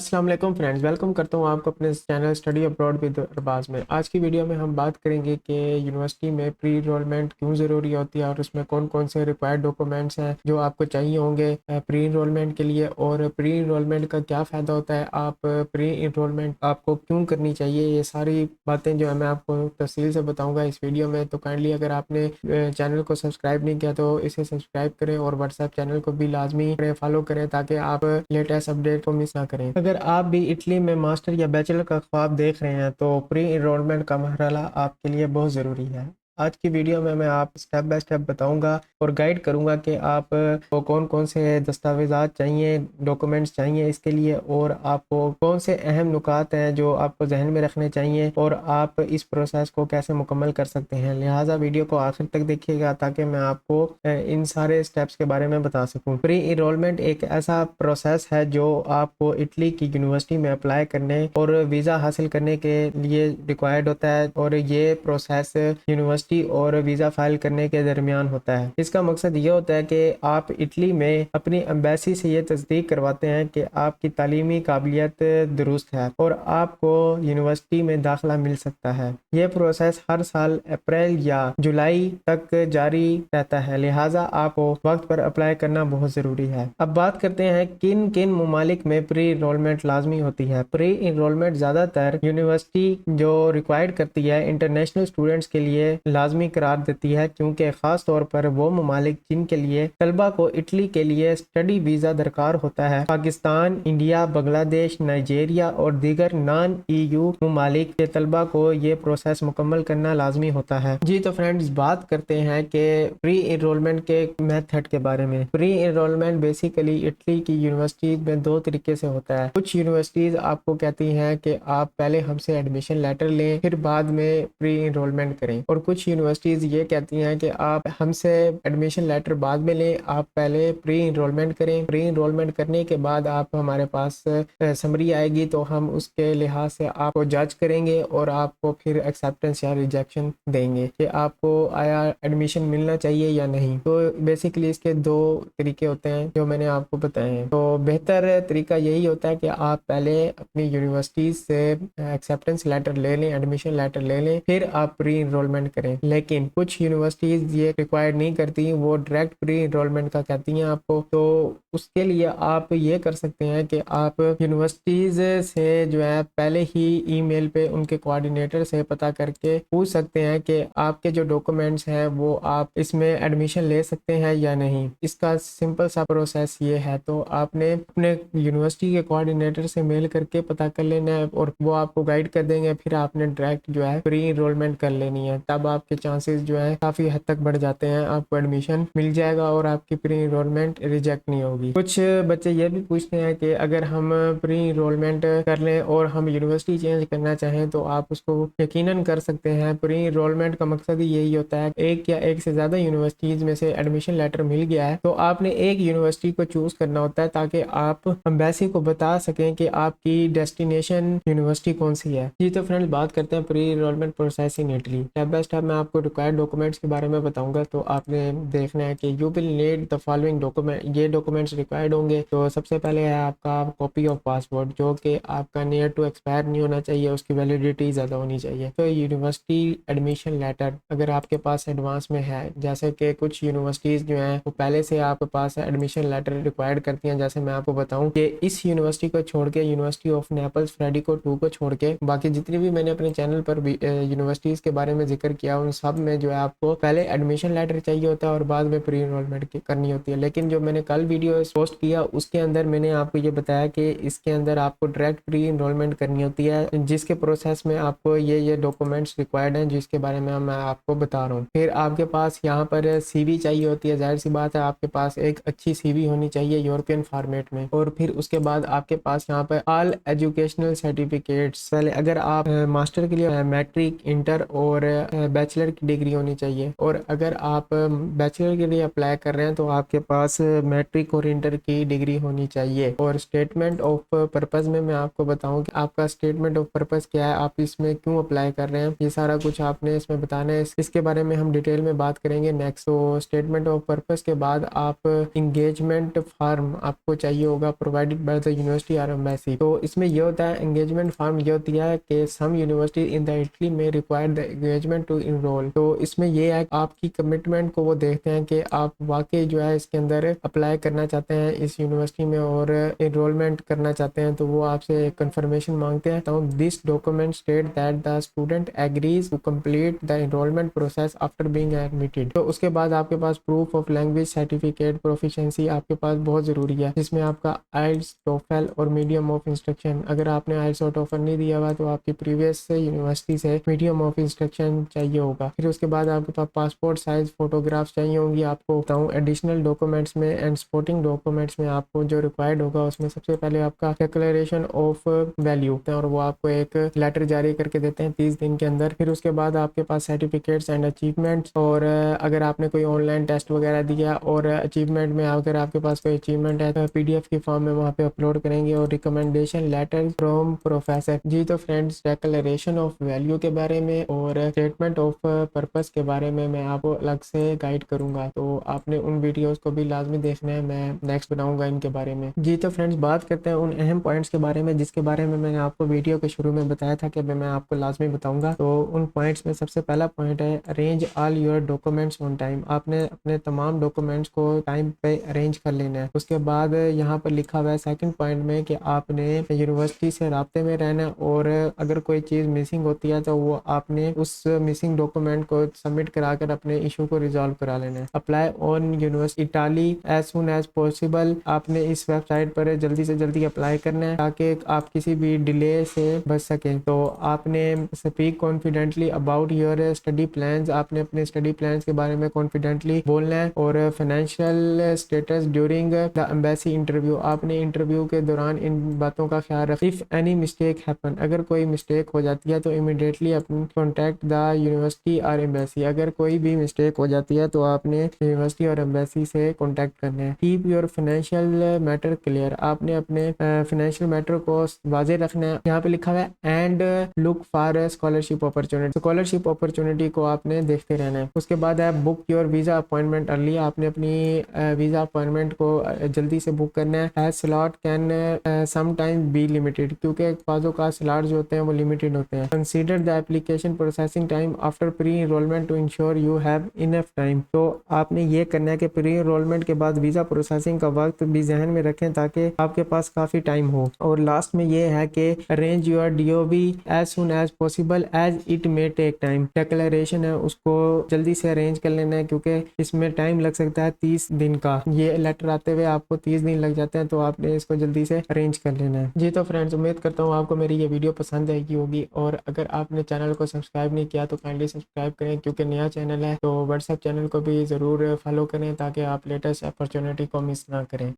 अस्सलाम वालेकुम friends, welcome करता हूँ आपको अपने channel study abroad with Arbaz में। आज की वीडियो में हम बात करेंगे कि यूनिवर्सिटी में प्री इनरोलमेंट क्यों ज़रूरी होती है और उसमें कौन कौन से रिक्वायर्ड डॉक्यूमेंट्स हैं जो आपको चाहिए होंगे प्री इनरोलमेंट के लिए, और प्री इनरोलमेंट का क्या फ़ायदा होता है, आप प्री इनरोलमेंट आपको क्यों करनी चाहिए। ये सारी बातें जो है मैं आपको तफसील से बताऊँगा इस वीडियो में। तो काइंडली अगर आपने चैनल को सब्सक्राइब नहीं किया तो इसे सब्सक्राइब करें और व्हाट्सएप चैनल को भी लाजमी फॉलो करें ताकि आप लेटेस्ट अपडेट को मिस ना करें। अगर आप भी इटली में मास्टर या बैचलर का ख्वाब देख रहे हैं तो प्री इनरोलमेंट का मरहला आपके लिए बहुत ज़रूरी है। आज की वीडियो में मैं आप स्टेप बाय स्टेप बताऊंगा और गाइड करूंगा कि आप को कौन कौन से दस्तावेज़ात चाहिए, डॉक्यूमेंट्स चाहिए इसके लिए, और आपको कौन से अहम नुकात हैं जो आपको जहन में रखने चाहिए और आप इस प्रोसेस को कैसे मुकम्मल कर सकते हैं। लिहाजा वीडियो को आखिर तक देखिएगा ताकि मैं आपको इन सारे स्टेप्स के बारे में बता सकूं। प्री इनरोलमेंट एक ऐसा प्रोसेस है जो आपको इटली की यूनिवर्सिटी में अप्लाई करने और वीज़ा हासिल करने के लिए रिक्वायर्ड होता है, और ये प्रोसेस यूनिवर्सिटी और वीज़ा फाइल करने के दरमियान होता है। इसका मकसद ये होता है कि आप इटली में अपनी एम्बेसी से ये तस्दीक करवाते हैं कि आपकी तालीमी काबिलियत दुरुस्त है और आपको यूनिवर्सिटी में दाखिला मिल सकता है। ये प्रोसेस हर साल अप्रैल या जुलाई तक जारी रहता है, लिहाजा आपको वक्त पर अप्लाई करना बहुत ज़रूरी है। अब बात करते हैं किन किन ममालिक में प्री इनरोलमेंट लाजमी होती है। प्री इनरोलमेंट ज़्यादातर यूनिवर्सिटी जो रिक्वायर्ड करती है इंटरनेशनल स्टूडेंट्स के लिए लाजमी करार देती है, क्योंकि ख़ास तौर पर वो ममालिक जिनके लिए तलबा को इटली के लिए स्टडी वीज़ा दरकार होता है। पाकिस्तान, इंडिया, बांग्लादेश, नाइजीरिया और दीगर नॉन EU ममालिक के तलबा को ये प्रोसेस मुकम्मल करना लाजमी होता है। जी तो फ्रेंड्स, बात करते हैं कि प्री इनरोलमेंट के मेथड के बारे में। प्री इनरोलमेंट बेसिकली इटली की यूनिवर्सिटीज़ में दो तरीके से होता है। कुछ यूनिवर्सिटीज़ आपको कहती हैं कि आप पहले हमसे एडमिशन लेटर लें फिर बाद में प्री इनरोलमेंट करें, और कुछ यूनिवर्सिटीज़ ये कहती हैं कि आप हमसे एडमिशन लेटर बाद में लें, आप पहले प्री इनरोलमेंट करें। प्री इनरोलमेंट करने के बाद आप हमारे पास समरी आएगी तो हम उसके लिहाज से आपको जज करेंगे और आपको फिर एक्सेप्टेंस या रिजेक्शन देंगे कि आपको आया एडमिशन मिलना चाहिए या नहीं। तो बेसिकली इसके दो तरीके होते हैं जो मैंने आपको बताए हैं। तो बेहतर तरीका यही होता है कि आप पहले अपनी यूनिवर्सिटी से एक्सेप्टेंस लेटर ले लें, एडमिशन लेटर ले लें, फिर आप प्री इनरोलमेंट करें। लेकिन कुछ यूनिवर्सिटीज़ ये रिक्वायर्ड नहीं करती, वो डायरेक्ट प्री इनरोलमेंट का कहती हैं आपको। तो उसके लिए आप ये कर सकते हैं कि आप यूनिवर्सिटीज़ से जो है पहले ही ईमेल पे उनके कोऑर्डिनेटर से पता करके पूछ सकते हैं कि आपके जो डॉक्यूमेंट्स हैं वो आप इसमें एडमिशन ले सकते हैं या नहीं। इसका सिंपल सा प्रोसेस ये है। तो आपने अपने यूनिवर्सिटी के कोऑर्डिनेटर से मेल करके पता कर लेना है और वो आपको गाइड कर देंगे। फिर आपने डायरेक्ट जो है प्री इनरोलमेंट कर लेनी है, तब आपके चांसेस जो है काफ़ी हद तक बढ़ जाते हैं, आपको एडमिशन मिल जाएगा और आपकी प्री इनरोलमेंट रिजेक्ट नहीं होगी। कुछ बच्चे ये भी पूछते हैं कि अगर हम प्री इनरोलमेंट कर लें और हम यूनिवर्सिटी चेंज करना चाहें तो आप उसको यकीनन कर सकते हैं। प्री इनरोलमेंट का मकसद ही यही होता है, एक या एक से ज़्यादा यूनिवर्सिटीज़ में से एडमिशन लेटर मिल गया है तो आपने एक यूनिवर्सिटी को चूज़ करना होता है ताकि आप एम्बेसी को बता सकें कि आपकी डेस्टिनेशन यूनिवर्सिटी कौन सी है। जी तो फ्रेंड्स, बात करते हैं pre enrolment process in Italy. Step by step मैं आपको रिक्वायर्ड डॉक्यूमेंट्स के बारे में बताऊंगा। तो आपने देखना है कि you will need the following document, ये डॉक्यूमेंट्स रिक्वायर्ड होंगे। तो सबसे पहले है आपका कॉपी ऑफ पासपोर्ट, जो कि आपका नियर टू एक्सपायर नहीं होना चाहिए, उसकी वैलिडिटी ज़्यादा होनी चाहिए। तो यूनिवर्सिटी एडमिशन लेटर अगर आपके पास एडवांस में है, जैसे कि कुछ यूनिवर्सिटीज़ जो हैं वो पहले से आपके पास एडमिशन लेटर रिक्वायर्ड करती हैं। जैसे मैं आपको बताऊं कि इस यूनिवर्सिटी को छोड़ के, यूनिवर्सिटी ऑफ नेपल्स फ्रेडिको 2 को छोड़ के बाकी जितनी भी मैंने अपने चैनल पर यूनिवर्सिटीज़ के बारे में जिक्र किया उन सब में जो है आपको पहले एडमिशन लेटर चाहिए होता है और बाद में प्री इनरोलमेंट करनी होती है। लेकिन जो मैंने कल वीडियो पोस्ट किया उसके अंदर मैंने आपको ये बताया कि इसके अंदर आपको डायरेक्ट प्री इनरोलमेंट करनी होती है, जिसके प्रोसेस में आपको ये डॉक्यूमेंट्स रिक्वायर्ड हैं जिसके बारे में मैं आपको बता रहा हूँ। फिर आपके पास यहाँ पर CV चाहिए होती है। जाहिर सी बात है आपके पास एक अच्छी CV होनी चाहिए यूरोपियन फॉर्मेट में। और फिर उसके बाद आपके पास यहाँ पर ऑल एजुकेशनल सर्टिफिकेट्स, पहले अगर आप मास्टर के लिए मैट्रिक, इंटर और बैचलर की डिग्री होनी चाहिए। और अगर आप बैचलर के लिए अप्लाई कर रहे हैं तो आपके पास मैट्रिक और इंटर की डिग्री होनी चाहिए। और स्टेटमेंट ऑफ पर्पस में मैं आपको बताऊं कि आपका स्टेटमेंट ऑफ पर्पस क्या है, आप इसमें क्यों अप्लाई कर रहे हैं, ये सारा कुछ आपने इसमें बताना है। इसके बारे में हम डिटेल में बात करेंगे नेक्स्ट। तो स्टेटमेंट ऑफ पर्पस के बाद आप इंगेजमेंट फॉर्म आपको चाहिए होगा प्रोवाइडेड बाय द यूनिवर्सिटी और एम्बेसी। तो इसमें यह होता है, एंगेजमेंट फॉर्म ये होती है कि some university in the Italy में require the engagement to enrol. तो इसमें यह है आपकी कमिटमेंट को वो देखते हैं कि आप वाकई जो है इसके अंदर अप्लाई करना चाहते हैं इस यूनिवर्सिटी में और इनरोलमेंट करना चाहते हैं, तो वो आपसे कंफर्मेशन मांगते हैं। तो this document state that the student agrees to complete the enrolment process after being admitted. तो उसके बाद आपके पास proof of language certificate proficiency आपके पास बहुत जरूरी है, जिसमें आपका आइल्स, टोफेल और मीडियम ऑफ इंस्ट्रक्शन। अगर आपने आइल्स और टोफेल नहीं दिया हुआ तो आपकी प्रीवियस यूनिवर्सिटी से मीडियम ऑफ इंस्ट्रक्शन चाहिए होगा। फिर उसके बाद आपके पास पासपोर्ट साइज फोटोग्राफ्स चाहिए होंगी। आपको बताऊं एडिशनल डॉक्यूमेंट्स में एंड सपोर्टिंग डॉक्यूमेंट्स में आपको जो रिक्वायर्ड होगा उसमें सबसे पहले आपका डिक्लेरेशन ऑफ वैल्यू, और वो आपको एक लेटर जारी करके देते हैं 30 दिन के अंदर। फिर उसके बाद आपके पास सर्टिफिकेट्स एंड अचीवमेंट्स, और अगर आपने कोई ऑनलाइन टेस्ट वगैरह दिया और अचीवमेंट में अगर आपके पास कोई अचीवमेंट है तो पीडीएफ की फॉर्म में वहाँ पे अपलोड करेंगे। और रिकमेंडेशन लेटर फ्रॉम प्रोफेसर। जी तो फ्रेंड्स, डिक्लेरेशन ऑफ वैल्यू के बारे में और स्टेटमेंट ऑफ पर्पस के बारे में मैं आपको अलग से गाइड करूंगा, तो आपने उन वीडियोस को भी लाजमी देखना है, मैं नेक्स्ट बनाऊंगा इनके बारे में। जी तो फ्रेंड्स, बात करते हैं उन अहम पॉइंट्स के बारे में जिसके बारे में मैंने आपको वीडियो के शुरू में बताया था कि मैं आपको लाजमी बताऊंगा। तो उन पॉइंट्स में सबसे पहला पॉइंट है arrange all your documents on time. आपने अपने तमाम डॉक्यूमेंट्स को टाइम पे अरेंज कर लेना है। उसके बाद यहाँ पर लिखा हुआ है सेकंड पॉइंट में कि आपने यूनिवर्सिटी से राब्ते में रहना है, और अगर कोई चीज़ मिसिंग होती है तो वो आपने उस मिसिंग डॉक्यूमेंट को सबमिट कराकर अपने इशू को रिजॉल्व करा लेना है। Apply on university Italy as soon as possible. आपने इस वेबसाइट पर जल्दी से जल्दी अप्लाई करना है ताकि आप किसी भी डिले से बच सकें। तो आपने speak confidently about your study plans. आपने अपने स्टडी प्लान्स के बारे में कॉन्फिडेंटली बोलना है। और financial status during the embassy interview. आपने इंटरव्यू के दौरान इन बातों का ख्याल रखें। इफ एनी मिस्टेक हैपन, अगर कोई मिस्टेक हो जाती है तो इमीडिएटली अपनी कॉन्टैक्ट द यूनिवर्सिटी और एम्बेसी। अगर कोई भी मिस्टेक हो जाती है तो आपने यूनिवर्सिटी और एम्बेसी से कॉन्टैक्ट करना है। Keep your financial matter clear. आपने अपने फाइनेंशियल मैटर को वाजे रखना है। यहाँ पे लिखा हुआ है and look for scholarship opportunity. Scholarship opportunity को आपने देखते रहना है। उसके बाद है book your visa appointment early. आपने अपनी वीजा अपॉइंटमेंट को जल्दी से बुक करना है। As slot can some time be limited, क्योंकि बाज़ों का स्लॉट जो होते हैं वो लिमिटेड होते हैं। Consider the application processing time after pre enrolment to ensure you have enough time. तो आपने ये करना है कि प्री इनरोलमेंट के बाद वीजा प्रोसेसिंग का वक्त भी जहन में रखें ताकि आपके पास काफी टाइम हो। और लास्ट में ये है कि arrange your DOV as soon as possible as it may take time. Declaration है उसको जल्दी से अरेंज कर लेना है क्योंकि इसमें टाइम लग सकता है 30 दिन का। ये लेटर आते हुए आपको 30 दिन लग जाते हैं, तो आपने इसको जल्दी से अरेंज कर लेना है। जी तो फ्रेंड्स, उम्मीद करता हूँ आपको मेरी ये वीडियो पसंद आएगी होगी, और अगर आपने चैनल को सब्सक्राइब नहीं किया तो काइंडली सब्सक्राइब करें क्योंकि नया चैनल है। तो व्हाट्सएप चैनल को भी ज़रूर फॉलो करें ताकि आप लेटेस्ट अपॉर्चुनिटी को मिस ना करें।